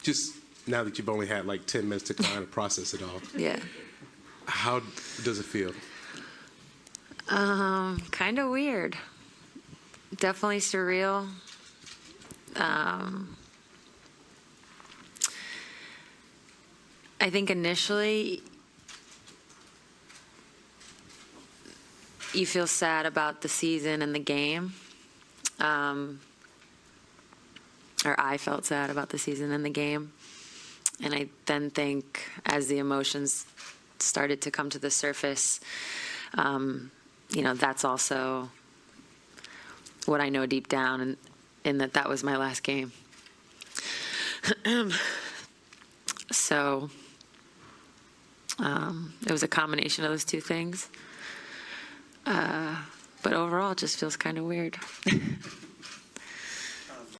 just now that you've only had like 10 minutes to kind of process it all, Yeah. how does it feel? Kind of weird. Definitely surreal. I think initially you feel sad about the season and the game. Or I felt sad about the season and the game. And I then think as the emotions started to come to the surface, that's also what I know deep down, and in that was my last game. So it was a combination of those two things. But overall, it just feels kind of weird.